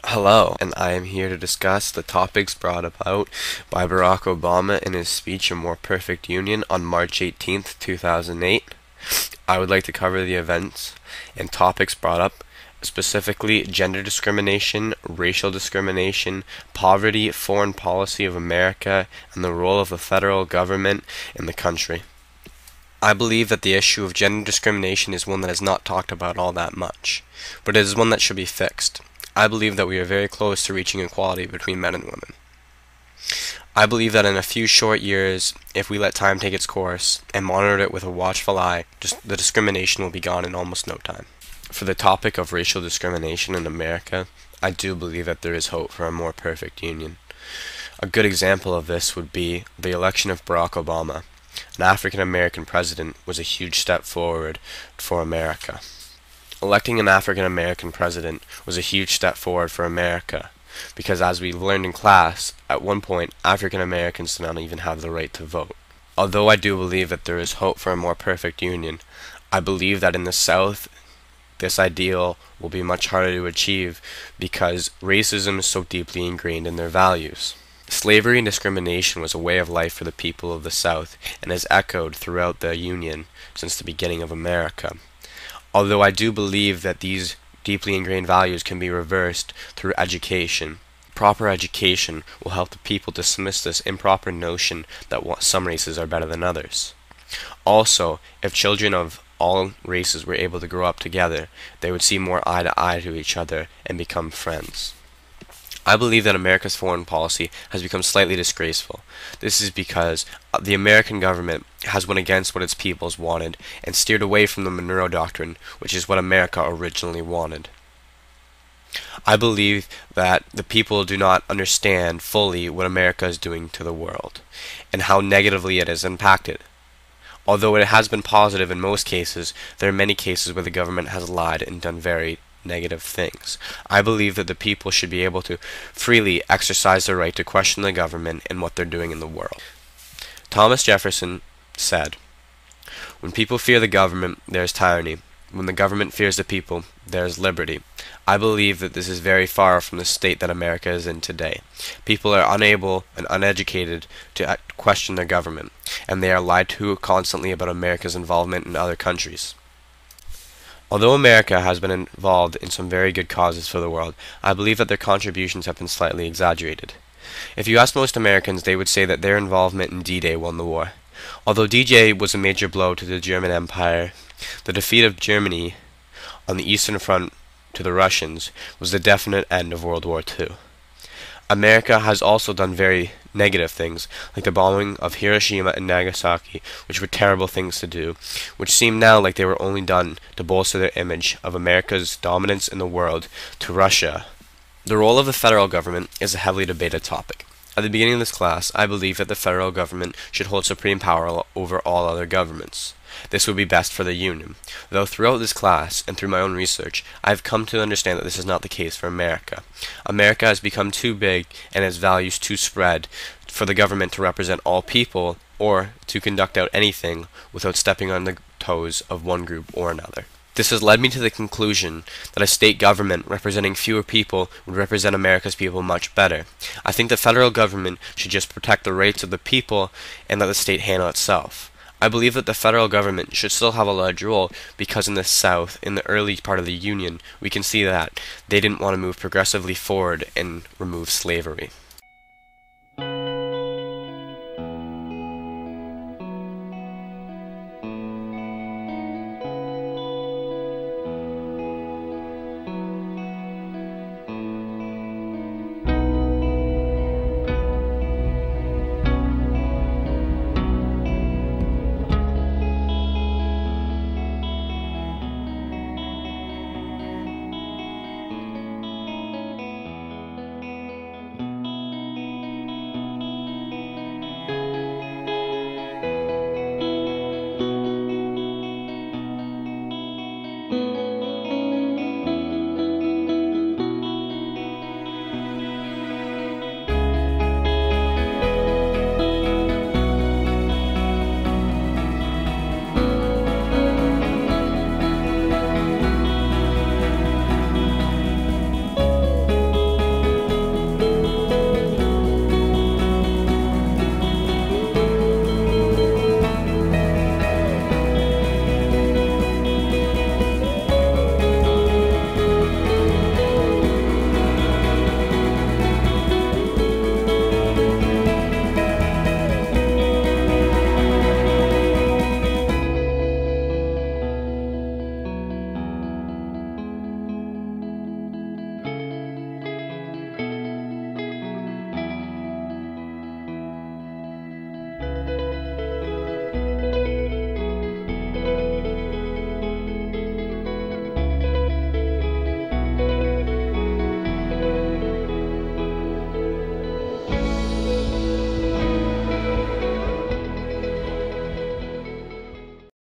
Hello, and I am here to discuss the topics brought about by Barack Obama in his speech A More Perfect Union on March 18th, 2008. I would like to cover the events and topics brought up, specifically gender discrimination, racial discrimination, poverty, foreign policy of America, and the role of the federal government in the country. I believe that the issue of gender discrimination is one that is not talked about all that much, but it is one that should be fixed. I believe that we are very close to reaching equality between men and women. I believe that in a few short years, if we let time take its course and monitor it with a watchful eye, the discrimination will be gone in almost no time. For the topic of racial discrimination in America, I do believe that there is hope for a more perfect union. A good example of this would be the election of Barack Obama. An African American president was a huge step forward for America. Electing an African American president was a huge step forward for America, because as we learned in class, at one point African Americans did not even have the right to vote. Although I do believe that there is hope for a more perfect union, I believe that in the South, this ideal will be much harder to achieve because racism is so deeply ingrained in their values. Slavery and discrimination was a way of life for the people of the South and has echoed throughout the Union since the beginning of America. Although I do believe that these deeply ingrained values can be reversed through education. Proper education will help the people dismiss this improper notion that some races are better than others. Also, if children of all races were able to grow up together, they would see more eye to eye to each other and become friends. I believe that America's foreign policy has become slightly disgraceful. This is because the American government has went against what its peoples wanted and steered away from the Monroe Doctrine, which is what America originally wanted. I believe that the people do not understand fully what America is doing to the world and how negatively it has impacted. Although it has been positive in most cases, there are many cases where the government has lied and done very negative things. I believe that the people should be able to freely exercise their right to question the government and what they're doing in the world. Thomas Jefferson said, "When people fear the government, there is tyranny. When the government fears the people, there is liberty." I believe that this is very far from the state that America is in today. People are unable and uneducated to question their government, and they are lied to constantly about America's involvement in other countries. Although America has been involved in some very good causes for the world, I believe that their contributions have been slightly exaggerated. If you ask most Americans, they would say that their involvement in D-Day won the war. Although D-Day was a major blow to the German Empire, the defeat of Germany on the Eastern Front to the Russians was the definite end of World War II. America has also done very negative things, like the bombing of Hiroshima and Nagasaki, which were terrible things to do, which seem now like they were only done to bolster their image of America's dominance in the world to Russia. The role of the federal government is a heavily debated topic. At the beginning of this class, I believe that the federal government should hold supreme power over all other governments. This would be best for the Union, though throughout this class and through my own research, I have come to understand that this is not the case for America. America has become too big and its values too spread for the government to represent all people or to conduct out anything without stepping on the toes of one group or another. This has led me to the conclusion that a state government representing fewer people would represent America's people much better. I think the federal government should just protect the rights of the people and let the state handle itself. I believe that the federal government should still have a large role because in the South, in the early part of the Union, we can see that they didn't want to move progressively forward and remove slavery.